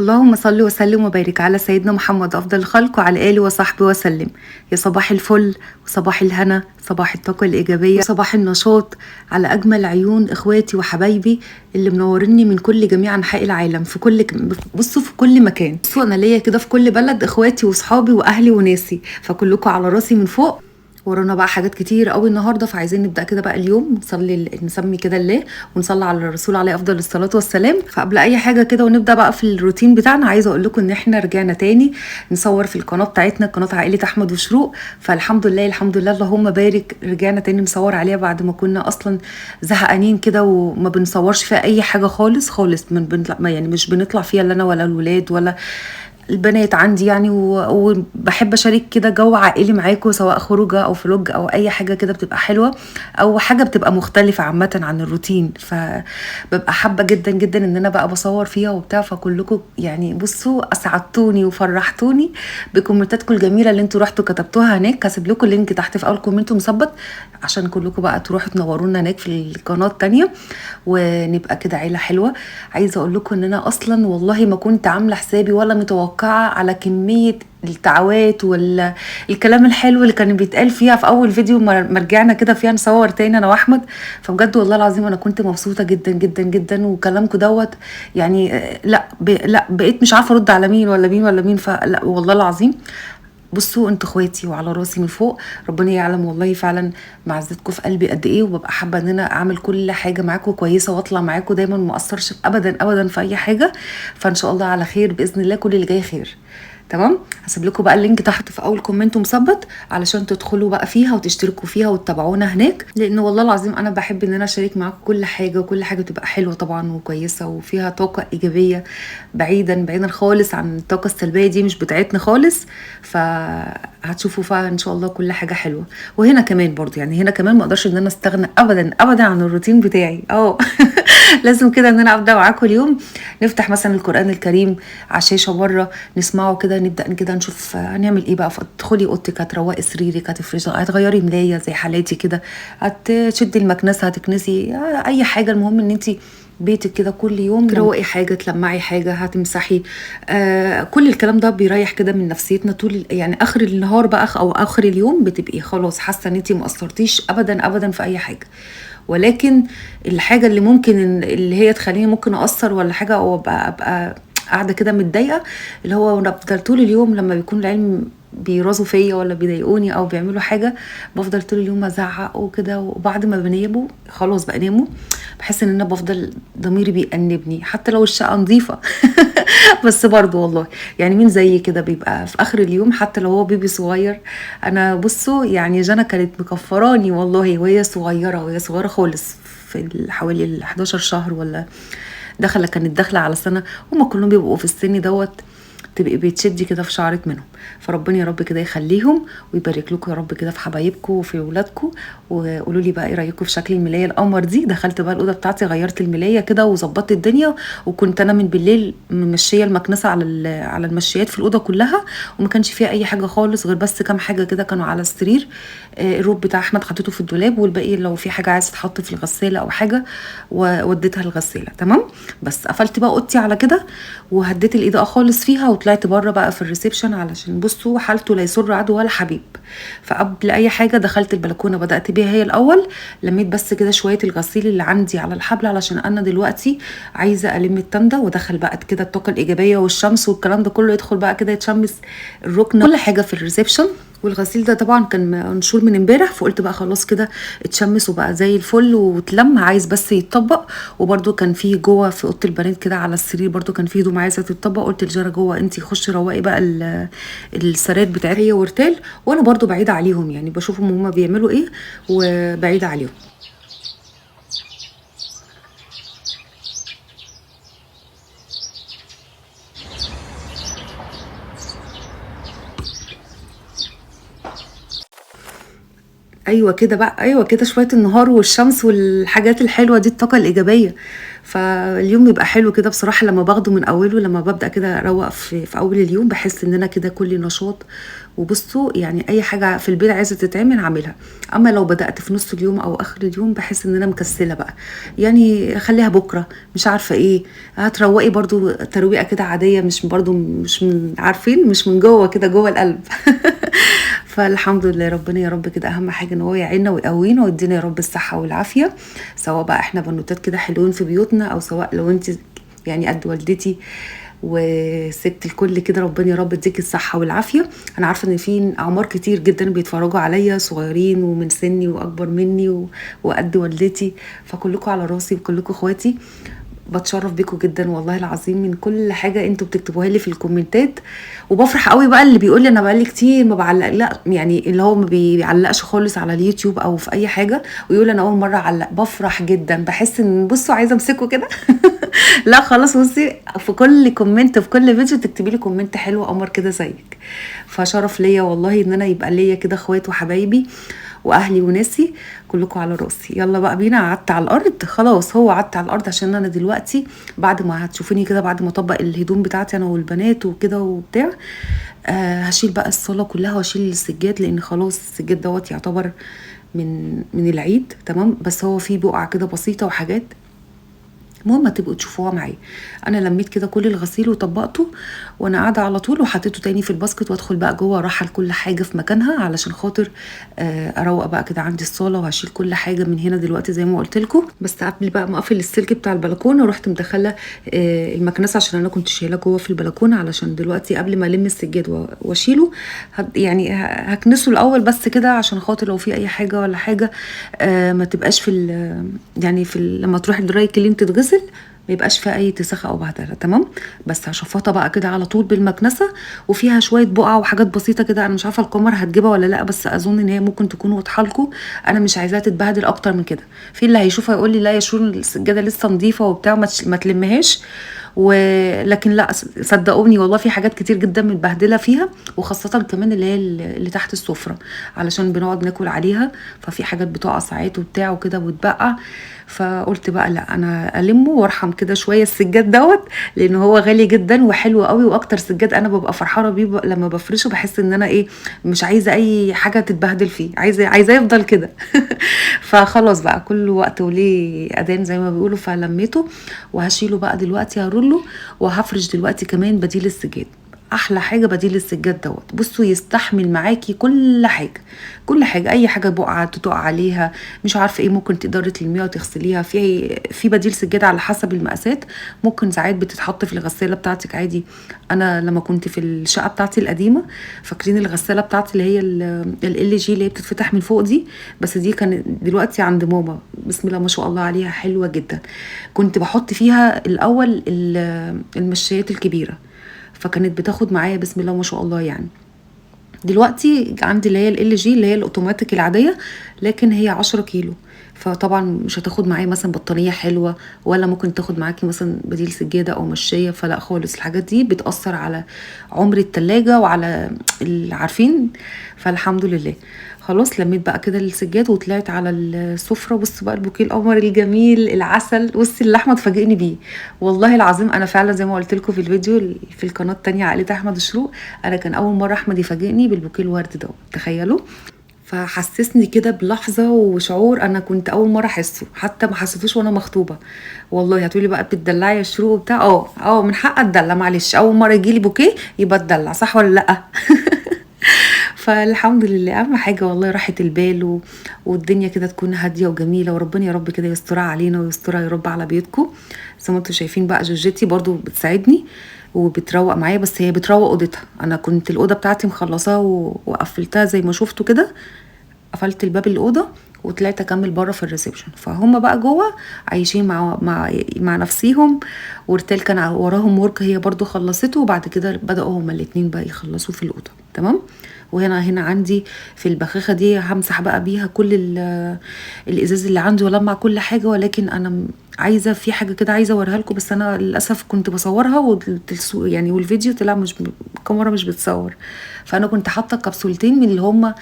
اللهم صل وسلم وبارك على سيدنا محمد أفضل الخلق وعلى آله وصحبه وسلم. يا صباح الفل وصباح الهنا، صباح الطاقة الإيجابية وصباح النشاط على أجمل عيون إخواتي وحبايبي اللي منورني من كل جميع أنحاء العالم، بصوا في كل مكان. بصوا أنا ليا كده في كل بلد إخواتي وصحابي وأهلي وناسي، فكلكم على راسي من فوق. ورانا بقى حاجات كتير قوي النهارده، فعايزين نبدا كده بقى اليوم نسمي كده الله ونصلي على الرسول عليه افضل الصلاه والسلام. فقبل اي حاجه كده ونبدا بقى في الروتين بتاعنا، عايزه اقول لكم ان احنا رجعنا تاني نصور في القناه بتاعتنا، قناه عائله احمد وشروق. فالحمد لله الحمد لله اللهم بارك، رجعنا تاني نصور عليها بعد ما كنا اصلا زهقانين كده وما بنصورش فيها اي حاجه خالص خالص. يعني مش بنطلع فيها لا انا ولا الولاد ولا البنات عندي يعني، وبحب اشارك كده جو عائلي معاكم، سواء خروجه او فلوج او اي حاجه كده بتبقى حلوه او حاجه بتبقى مختلفه عامه عن الروتين. فببقى حابه جدا جدا ان انا بقى بصور فيها وبتاع. فكلكم يعني بصوا اسعدتوني وفرحتوني بكومنتاتكم الجميله اللي انتوا رحتوا كتبتوها هناك. هسيب لكم اللينك تحت في اول كومنت مثبت عشان كلكم بقى تروحوا تنورونا هناك في القناه التانيه ونبقى كده عيله حلوه. عايزه اقول لكم ان انا اصلا والله ما كنت عامله حسابي ولا متوقعه على كميه الدعوات والكلام الحلو اللي كان بيتقال فيها في اول فيديو ما رجعنا كده فيها نصور تاني انا واحمد. فبجد والله العظيم انا كنت مبسوطه جدا جدا جدا، وكلامكم دوت يعني لا بقيت مش عارفه ارد على مين ولا مين ولا مين. فلا والله العظيم بصوا انتوا اخواتي وعلى راسي من فوق، ربنا يعلم والله فعلا معزتكم في قلبي قد ايه، وببقى حابه ان انا اعمل كل حاجه معاكم كويسه واطلع معاكم دايما ما اقصرش ابدا ابدا في اي حاجه. فان شاء الله على خير باذن الله، كل اللي جاي خير. تمام، هسيب لكم بقى اللينك تحت في اول كومنت مثبت علشان تدخلوا بقى فيها وتشتركوا فيها وتتابعونا هناك، لان والله العظيم انا بحب ان انا اشارك معاكم كل حاجه، وكل حاجه تبقى حلوه طبعا وكويسه وفيها طاقه ايجابيه، بعيدا خالص عن الطاقه السلبيه دي، مش بتاعتنا خالص. فهتشوفوا فيها ان شاء الله كل حاجه حلوه. وهنا كمان برضو يعني هنا كمان ما اقدرش ان انا استغنى ابدا ابدا عن الروتين بتاعي. لازم كده ان انا ابدا معاكم اليوم، نفتح مثلا القران الكريم على الشاشه بره نسمعه كده، نبدا كده نشوف هنعمل ايه بقى. تدخلي اوضتك، هتروقي سريرك، هتفرشي، هتغيري ملايه زي حالاتي كده، هتشدي المكنسه، هتكنسي اي حاجه. المهم ان انت بيتك كده كل يوم تروقي حاجه، تلمعي حاجه، هتمسحي. كل الكلام ده بيريح كده من نفسيتنا طول يعني اخر النهار بقى او اخر اليوم، بتبقي خلاص حاسه ان انت ما قصرتيش ابدا ابدا في اي حاجه. ولكن الحاجه اللي ممكن اللي هي تخليني ممكن اقصر ولا حاجه او ابقى قاعده كده متضايقه، اللي هو بفضل طول اليوم لما بيكون العلم بيرازوا فيا ولا بيضايقوني او بيعملوا حاجه، بفضل طول اليوم ازعق وكده. وبعد ما بناموا خلاص بقى ناموا، بحس ان انا بفضل ضميري بيأنبني حتى لو الشقه نظيفه. بس برضو والله يعني مين زي كده بيبقى في اخر اليوم حتى لو هو بيبي صغير. انا بصوا يعني جنى كانت مكفراني والله وهي صغيره خالص، في حوالي ال 11 شهر ولا كانت داخله على سنه. هما كلهم بيبقوا في السن دوت، تبقي بتشدي كده في شعرك منهم. فربنا يا رب كده يخليهم ويبارك لكم يا رب كده في حبايبكم وفي ولادكم. وقولوا لي بقى ايه رايكم في شكل الملايه القمر دي. دخلت بقى الاوضه بتاعتي، غيرت الملايه كده وظبطت الدنيا، وكنت انا من بالليل ممشيه المكنسه على المشيات في الاوضه كلها، وما كانش فيها اي حاجه خالص غير بس كام حاجه كده كانوا على السرير. الروب بتاع احمد حطيته في الدولاب، والباقي لو في حاجه عايزه تتحط في الغساله او حاجه ووديتها الغساله. تمام، بس قفلت بقى اوضتي على كده وهديت الاضاءه خالص فيها، وطلعت بره بقى في الريسبشن علشان بصوا حالته لا يسر عدو ولا حبيب. فقبل اي حاجه دخلت البلكونه، بدات بيها هي الاول، لميت بس كده شويه الغسيل اللي عندي على الحبل علشان انا دلوقتي عايزه الم التندة وادخل بقى كده الطاقه الايجابيه والشمس والكلام ده كله يدخل بقى كده يتشمس الركنه كل حاجه في الريسبشن. والغسيل ده طبعا كان منشور من امبارح، فقلت بقى خلاص كده اتشمس وبقى زي الفل واتلم، عايز بس يتطبق. وبرده كان فيه جوه في اوضه البنات كده على السرير برده كان فيه هدوم عايزه تتطبق. قلت لجارة جوه انتي خشي روقي بقى السراير بتاعتها هي ورتال، وانا برده بعيده عليهم يعني بشوفهم هما بيعملوا ايه وبعيده عليهم. ايوه كده بقى، ايوه كده شويه النهار والشمس والحاجات الحلوه دي الطاقه الايجابيه. فاليوم بيبقى حلو كده بصراحه لما باخده من اوله، لما ببدا كده اروق في اول اليوم بحس ان انا كده كل نشاط. وبصوا يعني اي حاجه في البيت عايزه تتعمل اعملها. اما لو بدات في نص اليوم او اخر اليوم بحس ان انا مكسله بقى، يعني خليها بكره مش عارفه ايه. هتروقي برضو ترويقه كده عاديه، مش برضو مش من عارفين مش من جوه كده جوه القلب. فالحمد لله ربنا يا رب كده اهم حاجه ان هو يعيننا ويقوينا ويدينا يا رب الصحه والعافيه، سواء بقى احنا بنوتات كده حلوين في بيوتنا او سواء لو انت يعني قد والدتي وست الكل كده، ربنا يا رب يديك الصحه والعافيه. انا عارفه ان في اعمار كتير جدا بيتفرجوا عليا صغيرين ومن سني واكبر مني وقد والدتي، فكلكم على راسي وكلكم اخواتي. بتشرف بيكم جدا والله العظيم من كل حاجه انتوا بتكتبوها لي في الكومنتات. وبفرح قوي بقى اللي بيقول لي انا بقالي كتير ما بعلق، لا يعني اللي هو ما بيعلقش خالص على اليوتيوب او في اي حاجه ويقول انا اول مره اعلق، بفرح جدا، بحس ان بصوا عايزه امسكه كده. لا خلاص بصي، في كل كومنت في كل فيديو تكتبي لي كومنت حلو قمر كده زيك. فشرف ليا والله ان انا يبقى ليا كده اخوات وحبايبي واهلي وناسي كلكم على راسي. يلا بقى بينا، قعدت على الارض خلاص، هو قعدت على الارض عشان انا دلوقتي بعد ما هتشوفيني كده بعد ما اطبق الهدوم بتاعتي انا والبنات وكده وبتاع، هشيل بقى الصاله كلها واشيل السجاد، لان خلاص السجاد دوت يعتبر من العيد تمام، بس هو فيه بقع كده بسيطه وحاجات. المهم تبقوا تشوفوها معايا. انا لميت كده كل الغسيل وطبقته وانا قاعده على طول، وحطيته تاني في الباسكت وادخل بقى جوه ارحل كل حاجه في مكانها علشان خاطر اروق بقى كده عندي الصاله، وهشيل كل حاجه من هنا دلوقتي زي ما قلت لكم. بس قبل بقى ما اقفل السلك بتاع البلكونه رحت مدخله المكنسه عشان انا كنت شايلاه جوه في البلكونه، علشان دلوقتي قبل ما الم السجاد واشيله يعني هكنسه الاول بس كده عشان خاطر لو في اي حاجه ولا حاجه ما تبقاش يعني لما تروح الدراي كلين تتغسل ما يبقاش فيها اي تسخ او بهدله تمام. بس هشفطها بقى كده على طول بالمكنسه، وفيها شويه بقع وحاجات بسيطه كده، انا مش عارفه القمر هتجيبها ولا لا، بس اظن ان هي ممكن تكون واضحه لكم. انا مش عايزاها تتبهدل اكتر من كده. في اللي هيشوفها يقول لي لا يا شيرين السجاده لسه نظيفه وبتاع ما تلمهاش، ولكن لا صدقوني والله في حاجات كتير جدا متبهدله فيها، وخاصه كمان اللي هي اللي تحت السفره علشان بنقعد ناكل عليها، ففي حاجات بتقع ساعات وبتاع وكده وتبقع. فقلت بقى لا انا المه وارحم كده شويه السجاد دوت، لان هو غالي جدا وحلو قوي، واكتر سجاد انا ببقى فرحانه بيه لما بفرشه، بحس ان انا ايه مش عايزه اي حاجه تتبهدل فيه، عايزاه يفضل كده. فخلاص بقى كل وقت وليه اذان زي ما بيقولوا، فلميته وهشيله بقى دلوقتي هرله، وهفرش دلوقتي كمان بديل السجاد. احلى حاجه بديل السجاد دوت، بصوا يستحمل معاكي كل حاجه، كل حاجه، اي حاجه بقعه تقع عليها مش عارفه ايه ممكن تقدري تلميها وتغسليها في بديل سجاد على حسب المقاسات، ممكن ساعات بتتحط في الغساله بتاعتك عادي. انا لما كنت في الشقه بتاعتي القديمه، فاكرين الغساله بتاعتي اللي هي ال جي اللي هي بتتفتح من فوق دي، بس دي كانت دلوقتي عند ماما بسم الله ما شاء الله عليها حلوه جدا. كنت بحط فيها الاول المشايات الكبيره، فكانت بتاخد معايا بسم الله ما شاء الله يعني. دلوقتي عندي اللي هي ال جي اللي هي الاوتوماتيك العاديه، لكن هي 10 كيلو، فطبعا مش هتاخد معايا مثلا بطانيه حلوه، ولا ممكن تاخد معاكي مثلا بديل سجاده او مشايه، فلا خالص الحاجات دي بتاثر على عمر التلاجة وعلى عارفين. فالحمد لله خلاص لميت بقى كده السجاد وطلعت على السفره. بص بقى البوكيه القمر الجميل العسل، بصي اللي احمد فاجئني بيه والله العظيم. انا فعلا زي ما قلت لكم في الفيديو في القناه التانية عائله احمد الشروق، انا كان اول مره احمد يفاجئني بالبوكيه الورد ده، تخيلوا. فحسسني كده بلحظه وشعور انا كنت اول مره احسه، حتى ما حسيتوش وانا مخطوبه. والله هتقولي بقى بتدلعي يا شروق وبتاع، من حق اتدلع معلش، اول مره يجيلي بوكيه يبقى اتدلع صح ولا لا؟ فالحمد لله اهم حاجه والله راحه البال والدنيا كده تكون هاديه وجميله، وربنا يا رب كده يسترها علينا ويسترها يا رب على بيوتكم. زي ما انتم شايفين بقى جوجتي برضو بتساعدني وبتروق معايا، بس هي بتروق اوضتها. انا كنت الاوضه بتاعتي مخلصاها وقفلتها زي ما شفتوا كده، قفلت الباب الاوضه وطلعت اكمل بره في الريسبشن، فهم بقى جوه عايشين مع نفسيهم. ورتال كان وراهم ورك هي برضو خلصته، وبعد كده بداوا هما الاتنين بقى يخلصوا في الاوضه تمام. وهنا عندي في البخاخه دي همسح بقى بيها كل الازاز اللي عندي ولمع كل حاجه، ولكن انا عايزه في حاجه كده عايزه اوريها لكم، بس انا للاسف كنت بصورها يعني والفيديو طلع مش الكاميرا مش بتصور. فانا كنت حاطه كبسولتين من اللي هما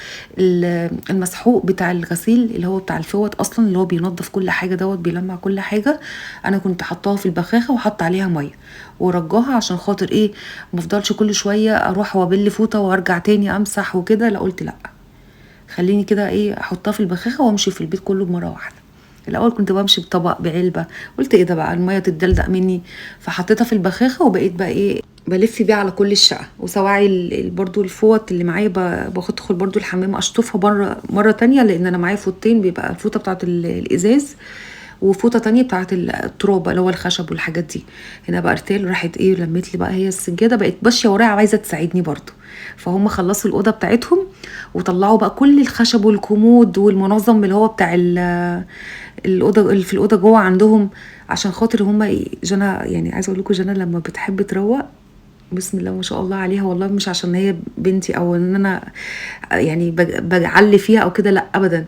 المسحوق بتاع الغسيل، اللي هو بتاع الفوط اصلا، اللي هو بينظف كل حاجه دوت، بيلمع كل حاجه. انا كنت حطاها في البخاخه وحط عليها ميه ورجاها، عشان خاطر ايه؟ مفضلش كل شويه اروح وابل فوطه وارجع تاني امسح وكده. لا، قلت لا، خليني كده ايه، احطها في البخاخه وامشي في البيت كله بمره واحده. الاول كنت بمشي بطبق بعلبه، قلت ايه ده بقى الميه تتدلدق مني، فحطيتها في البخاخه وبقيت بقى ايه، بلف بيها على كل الشقه. وسواعي برضو الفوط اللي معايا بدخل برضو الحمام اشطفها مره تانية، لان انا معايا فوطتين، بيبقى الفوطه بتاعت الازاز وفوطه تانية بتاعت التراب اللي هو الخشب والحاجات دي. هنا بقى ارتال راحت ايه، لمت لي بقى هي السجاده، بقت ماشيه ورايا عايزه تساعدني برضو. فهم خلصوا الاوضه بتاعتهم وطلعوا بقى كل الخشب والكومود والمنظم اللي هو بتاع الاوضه، اللي في الاوضه جوه عندهم، عشان خاطر هم جنى. يعني عايزه اقول لكم جنى لما بتحب تروق، بسم الله ما شاء الله عليها، والله مش عشان هي بنتي او ان انا يعني بجعلي فيها او كده، لا ابدا.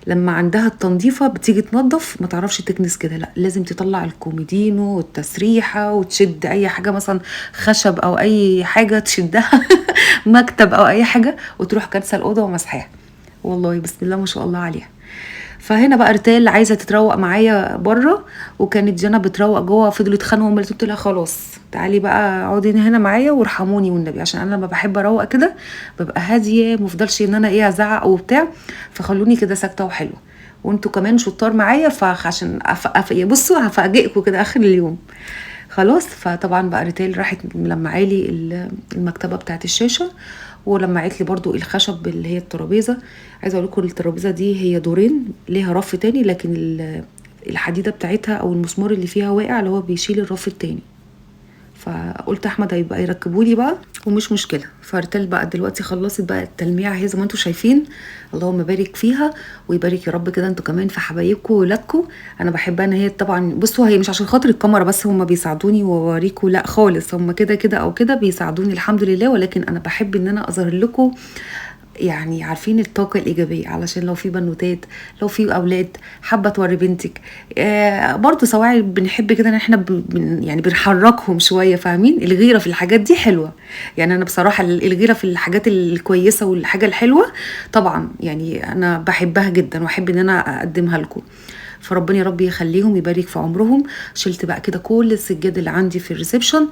لما عندها التنظيفه بتيجي تنظف ما تعرفش تكنس كده، لا لازم تطلع الكوميدينو والتسريحه وتشد اي حاجه مثلا خشب او اي حاجه تشدها مكتب او اي حاجه، وتروح كنسه الاوضه ومسحاها. والله بسم الله ما شاء الله عليها. فهنا بقى رتال عايزه تتروق معايا بره، وكانت جنى بتروق جوه، فضلوا يتخانقوا. هما قلت لها خلاص تعالي بقى اقعدي هنا معايا وارحموني والنبي، عشان انا لما بحب اروق كده ببقى هاديه، مفضلش ان انا ايه ازعق وبتاع، فخلوني كده ساكته وحلوه. وانتوا كمان شطار معايا، فعشان بصوا هفاجئكم كده اخر اليوم. خلاص. فطبعا بقى ريتيل راحت ملمعالي المكتبه بتاعت الشاشه، ولمعت لي برضو الخشب اللي هي الترابيزه. عايزه اقول لكم الترابيزه دي هي دورين، ليها رف تاني، لكن الحديده بتاعتها او المسمار اللي فيها واقع، اللي هو بيشيل الرف التاني. فقلت احمد هيبقى يركبوا لي بقى ومش مشكله. فارتل بقى دلوقتي خلصت بقى التلميع اهي زي ما انتم شايفين، اللهم بارك فيها ويبارك يا رب كده انتوا كمان في حبايبكم وولادكم. انا بحبها ان هي طبعا، بصوا هي مش عشان خاطر الكاميرا بس هم بيساعدوني واوريكم، لا خالص، هم كده كده او كده بيساعدوني الحمد لله، ولكن انا بحب ان انا اظهر لكم يعني عارفين الطاقة الإيجابية، علشان لو في بنوتات، لو في أولاد حابة توري بنتك. برضو سواعي بنحب كده ان احنا يعني بنحركهم شوية، فاهمين؟ الغيرة في الحاجات دي حلوة. يعني أنا بصراحة الغيرة في الحاجات الكويسة والحاجة الحلوة طبعا يعني أنا بحبها جدا وأحب ان أنا أقدمها لكم. فربنا يا رب يخليهم يبارك في عمرهم. شلت بقى كده كل السجاد اللي عندي في الريسبشن،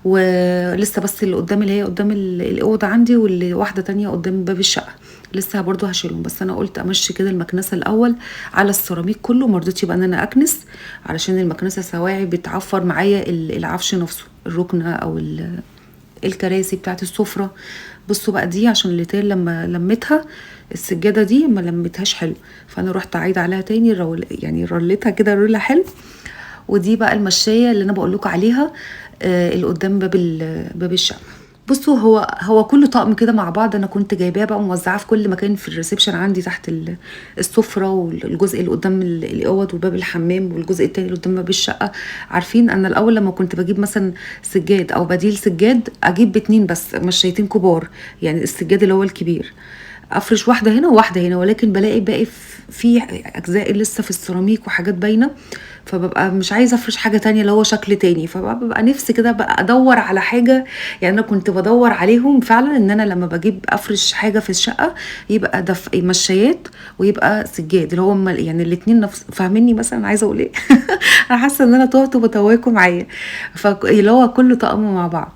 ولسه بس اللي قدام اللي هي قدام الاوضه عندي، واللي واحده تانية قدام باب الشقه لسه برضو هشيلهم. بس انا قلت امشي كده المكنسه الاول على السيراميك كله، مرضتش بقى ان انا اكنس، علشان المكنسه سواعي بتعفر معايا العفش نفسه، الركنه او الكراسي بتاعت السفره. بصوا بقى دي عشان الليتال لما لمتها السجاده دي ما لمتهاش حلو، فانا رحت عايده عليها تاني يعني رلتها كده رولة حلو. ودي بقى المشايه اللي انا بقول لكم عليها، اللي قدام باب الشقه. بصوا هو كله طقم كده مع بعض، انا كنت جايباه بقى موزعاه في كل مكان في الريسبشن عندي، تحت السفره، والجزء اللي قدام الاوض وباب الحمام، والجزء التاني اللي قدام باب الشقه. عارفين انا الاول لما كنت بجيب مثلا سجاد او بديل سجاد اجيب باتنين بس مشايتين كبار، يعني السجاد اللي هو الكبير افرش واحده هنا وواحده هنا، ولكن بلاقي باقي في اجزاء لسه في السيراميك وحاجات باينه، فببقى مش عايزه افرش حاجه تانية اللي هو شكل تاني، فببقى نفسي كده بقى ادور على حاجه. يعني انا كنت بدور عليهم فعلا ان انا لما بجيب افرش حاجه في الشقه يبقى مشايات ويبقى سجاد، اللي هو يعني الاتنين نفس، فاهميني مثلا عايزه اقول ايه؟ انا حاسه ان انا تهت وبتوهكم معايا، فاللي هو كله طقم مع بعض.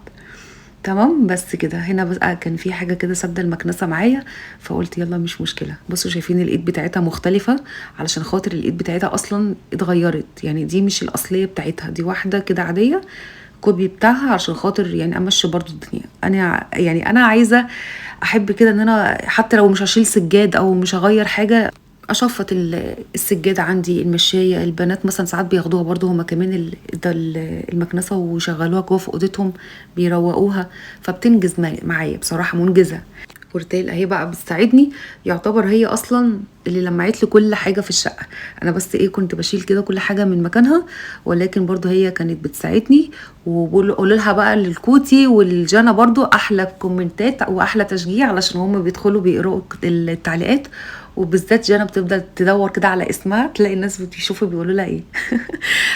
تمام. بس كده هنا بقى كان في حاجه كده سد المكنسه معايا، فقلت يلا مش مشكله. بصوا شايفين الايد بتاعتها مختلفه، علشان خاطر الايد بتاعتها اصلا اتغيرت، يعني دي مش الاصليه بتاعتها، دي واحده كده عاديه كوبي بتاعها، عشان خاطر يعني امشي برضو الدنيا. انا يعني انا عايزه احب كده ان انا حتى لو مش هشيل سجاد او مش هغير حاجه، اشفط السجاده عندي، المشايه. البنات مثلا ساعات بياخدوها برضو هما كمان المكنسه وشغلوها جوه في اوضتهم بيروقوها، فبتنجز معايا بصراحه، منجزه. ورتيل اهي بقى بتساعدني، يعتبر هي اصلا اللي لمعت لي كل حاجه في الشقه. انا بس ايه كنت بشيل كده كل حاجه من مكانها، ولكن برضو هي كانت بتساعدني. وبقول لها بقى للكوتي والجانا برضو احلى كومنتات واحلى تشجيع، علشان هم بيدخلوا بيقروا التعليقات وبالذات جانا بتفضل تدور كده على اسمها، تلاقي الناس بتشوفوا بيقولوا لها ايه.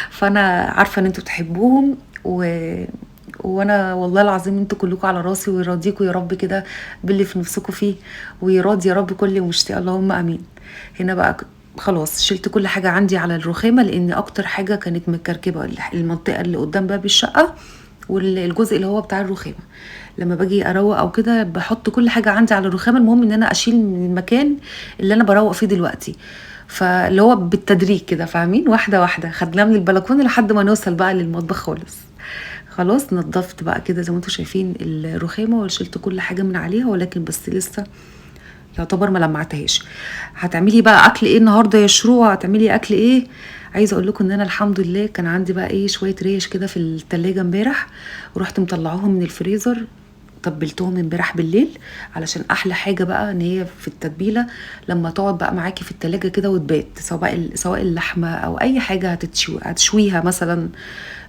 فانا عارفه ان انتوا بتحبوهم وانا والله العظيم انتوا كلكم على راسي، ويراضيكم يا رب كده باللي في نفسكم فيه، ويراضي يا رب كل مشتاق، اللهم امين. هنا بقى خلاص شلت كل حاجه عندي على الرخامه، لان اكتر حاجه كانت متكركبه المنطقه اللي قدام باب الشقه والجزء اللي هو بتاع الرخامه. لما باجي اروق او كده بحط كل حاجه عندي على الرخامه، المهم ان انا اشيل من المكان اللي انا بروق فيه دلوقتي، فاللي هو بالتدريج كده فاهمين، واحده واحده خدناه من البلكونه لحد ما نوصل بقى للمطبخ خالص. خلاص نضفت بقى كده زي ما انتم شايفين الرخامه، وشلت كل حاجه من عليها، ولكن بس لسه يعتبر ما لمعتهاش. هتعملي بقى اكل ايه النهارده يا شروق؟ هتعملي اكل ايه؟ عايزه اقول لكم ان انا الحمد لله كان عندي بقى ايه شويه ريش كده في التلاجة امبارح، ورحت مطلعوهم من الفريزر، تبلتهم امبارح بالليل، علشان احلى حاجه بقى ان هي في التتبيله لما تقعد بقى معاكي في التلاجة كده وتبات، سواء اللحمه او اي حاجه هتشويها مثلا،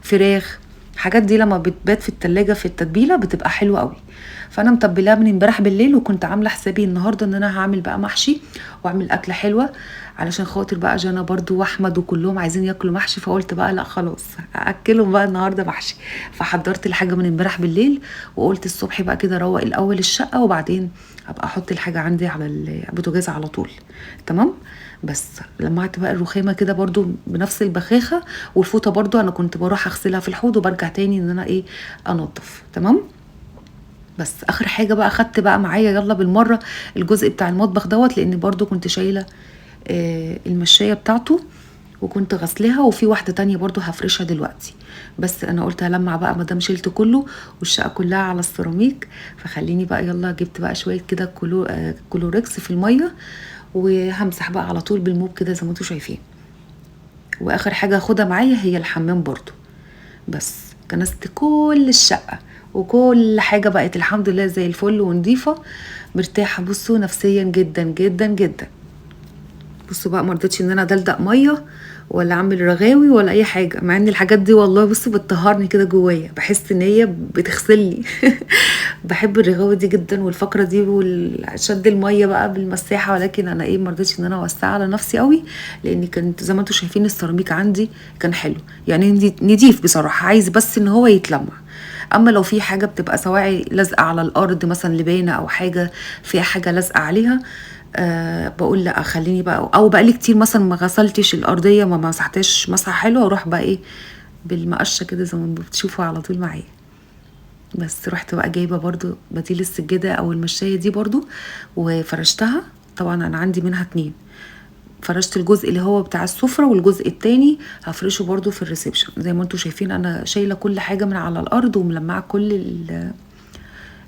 فراخ، الحاجات دي لما بتبات في التلاجة في التتبيله بتبقى حلوه قوي. فانا متبلاها من امبارح بالليل، وكنت عامله حسابي النهارده ان انا هعمل بقى محشي واعمل اكله حلوه، علشان خاطر بقى جانا برضو واحمد وكلهم عايزين ياكلوا محشي، فقلت بقى لا خلاص اكلهم بقى النهارده محشي. فحضرت الحاجه من امبارح بالليل، وقلت الصبح بقى كده اروق الاول الشقه، وبعدين ابقى احط الحاجه عندي على البوتاجاز على طول. تمام. بس لمعت بقى الرخامه كده برضو بنفس البخاخه، والفوطه برضو انا كنت بروح اغسلها في الحوض وبرجع تاني ان انا ايه انضف. تمام. بس اخر حاجه بقى اخدت بقى معايا يلا بالمره الجزء بتاع المطبخ دوت، لان برضو كنت شايله المشايه بتاعته وكنت غسلها، وفي واحده تانية برضو هفرشها دلوقتي. بس انا قلت هلمع بقى مادام شلت كله والشقه كلها على السيراميك، فخليني بقى يلا جبت بقى شويه كده كلوركس في الميه، وهمسح بقى على طول بالموب كده زي ما انتم شايفين. واخر حاجه هاخدها معايا هي الحمام برضو. بس كنست كل الشقه وكل حاجه بقت الحمد لله زي الفل ونضيفه، مرتاحه بصوا نفسيا جدا جدا جدا. بصوا بقى مرضتش ان انا دلدق ميه ولا اعمل رغاوي ولا اي حاجه، مع ان الحاجات دي والله بصوا بتطهرني كده جوايا، بحس ان هي بتغسلني. بحب الرغاوي دي جدا والفقره دي والشد الميه بقى بالمساحه، ولكن انا ايه مرضتش ان انا اوسع على نفسي قوي، لان كنت زي ما انتم شايفين السيراميك عندي كان حلو يعني نضيف بصراحه، عايز بس ان هو يتلمع. اما لو في حاجه بتبقى سواعي لازقه على الارض مثلا لبانه او حاجه فيها حاجه لازقه عليها، بقول لا خليني بقى، او بقى لي كتير مثلا ما غسلتش الارضيه ما مسحتش مسحه حلوه، واروح بقى ايه بالمقشه كده زي ما بتشوفوا على طول معايا. بس رحت بقى جايبه برضو بديل السجاده او المشايه دي برضو وفرشتها. طبعا انا عندي منها 2، فرشت الجزء اللي هو بتاع السفرة، والجزء التاني هفرشه برضو في الريسبشن. زي ما انتم شايفين انا شايله كل حاجه من على الارض وملمعه كل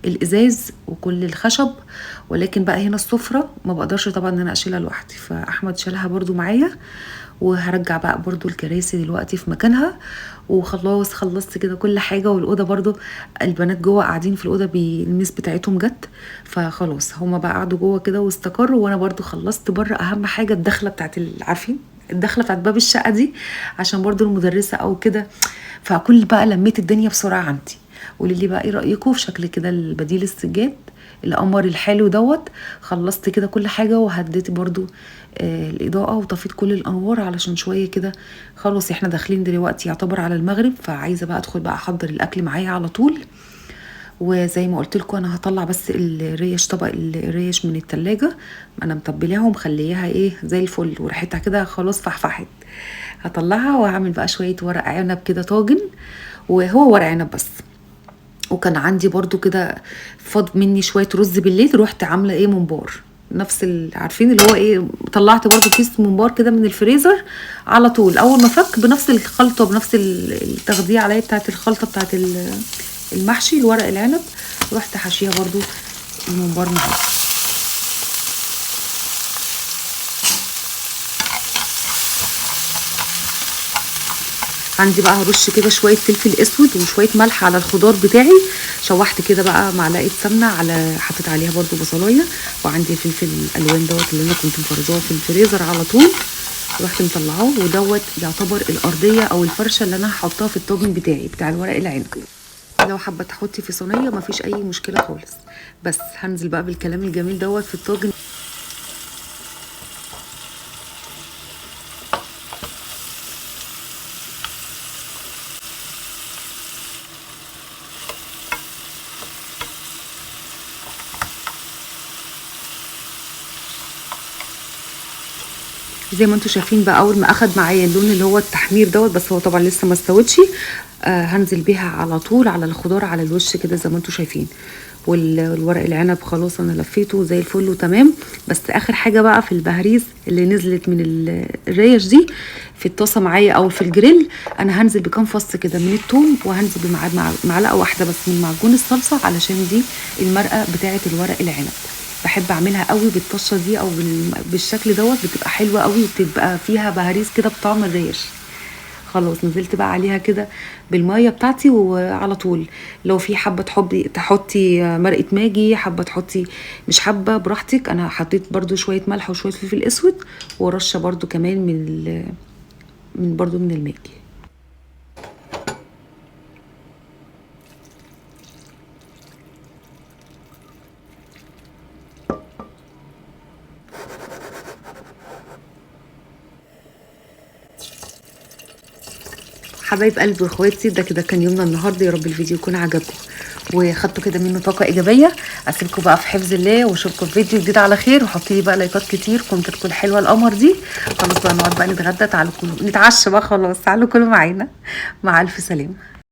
الازاز وكل الخشب، ولكن بقى هنا السفرة ما بقدرش طبعا ان انا اشيلها لوحدي، فاحمد شالها برضو معايا. وهرجع بقى برضو الكراسي دلوقتي في مكانها، وخلاص خلصت كده كل حاجه. والاوضه برضو البنات جوه قاعدين في الاوضه الميس بتاعتهم جت، فخلاص هما بقى قعدوا جوه كده واستقروا، وانا برضو خلصت بره. اهم حاجه الدخله بتاعت عارفين الدخله بتاعت باب الشقه دي، عشان برضو المدرسه او كده، فكل بقى لميت الدنيا بسرعه عندي. قولي لي بقى ايه رايكم في شكل كده البديل السجاد القمر الحلو دوت. خلصت كده كل حاجه، وهديت برضو الاضاءه وطفيت كل الانوار علشان شويه كده. خلاص احنا داخلين دلوقتي يعتبر على المغرب، فعايزه بقى ادخل بقى احضر الاكل معايا على طول. وزي ما قلت لكم انا هطلع بس الريش، طبق الريش من التلاجة انا متبلاها ومخليها ايه زي الفل، وريحتها كده خلاص فحفحت. هطلعها وهعمل بقى شويه ورق عنب كده طاجن، وهو ورق عنب بس. وكان عندي برضو كده فاض مني شويه رز بالليل، رحت عامله ايه ممبار، نفس عارفين اللي هو ايه، طلعت برضو كيس ممبار كده من الفريزر على طول اول ما فك، بنفس الخلطه بنفس التغذيه عليا بتاعت الخلطه بتاعت المحشي الورق العنب، رحت حاشيه برضو الممبار معايا. عندي بقى هرش كده شويه فلفل اسود وشويه ملح على الخضار بتاعي، شوحت كده بقى معلقه سمنه، على حطيت عليها برضو بصلايه، وعندي الفلفل الالوان دوت اللي انا كنت مفرزاه في الفريزر على طول، رحت مطلعاه. ودوت يعتبر الارضيه او الفرشه اللي انا هحطها في الطاجن بتاعي بتاع الورق العنب. لو حابه تحطي في صينيه مفيش اي مشكله خالص. بس هنزل بقى بالكلام الجميل دوت في الطاجن. زي ما انتم شايفين بقى، اول ما اخد معايا اللون اللي هو التحمير دوت، بس هو طبعا لسه ما استوتش، هنزل بيها على طول على الخضار على الوش كده زي ما انتم شايفين. والورق العنب خلاص انا لفيته زي الفل وتمام. بس اخر حاجه بقى في البهاريز اللي نزلت من الريش دي في الطاسه معايا او في الجريل، انا هنزل بكام فص كده من الثوم، وهنزل بمعلقه واحده بس من معجون الصلصه، علشان دي المرقه بتاعه الورق العنب. بحب اعملها قوي بالطشه دي او بالشكل دوت، بتبقى حلوه قوي وبتبقى فيها بهاريز كده بطعم الريش. خلاص نزلت بقى عليها كده بالميه بتاعتي وعلى طول. لو في حبه تحطي مرقه ماجي، حبه تحطي، مش حبه براحتك. انا حطيت برضو شويه ملح وشويه فلفل اسود، ورشه برضو كمان من الماجي. حبايب قلبي واخواتي، ده كده كان يومنا النهارده. يا رب الفيديو يكون عجبكم وخدتوا كده منه طاقه ايجابيه. اسيبكم بقى في حفظ الله، واشوفكم في فيديو جديد على خير. وحطي لي بقى لايكات كتير، كومنتاتكم الحلوه القمر دي. خلاص بقى نقعد بقى نتغدى، تعالوا كلوا نتعشى بقى، خلاص تعالوا كلوا معانا. مع الف سلامه.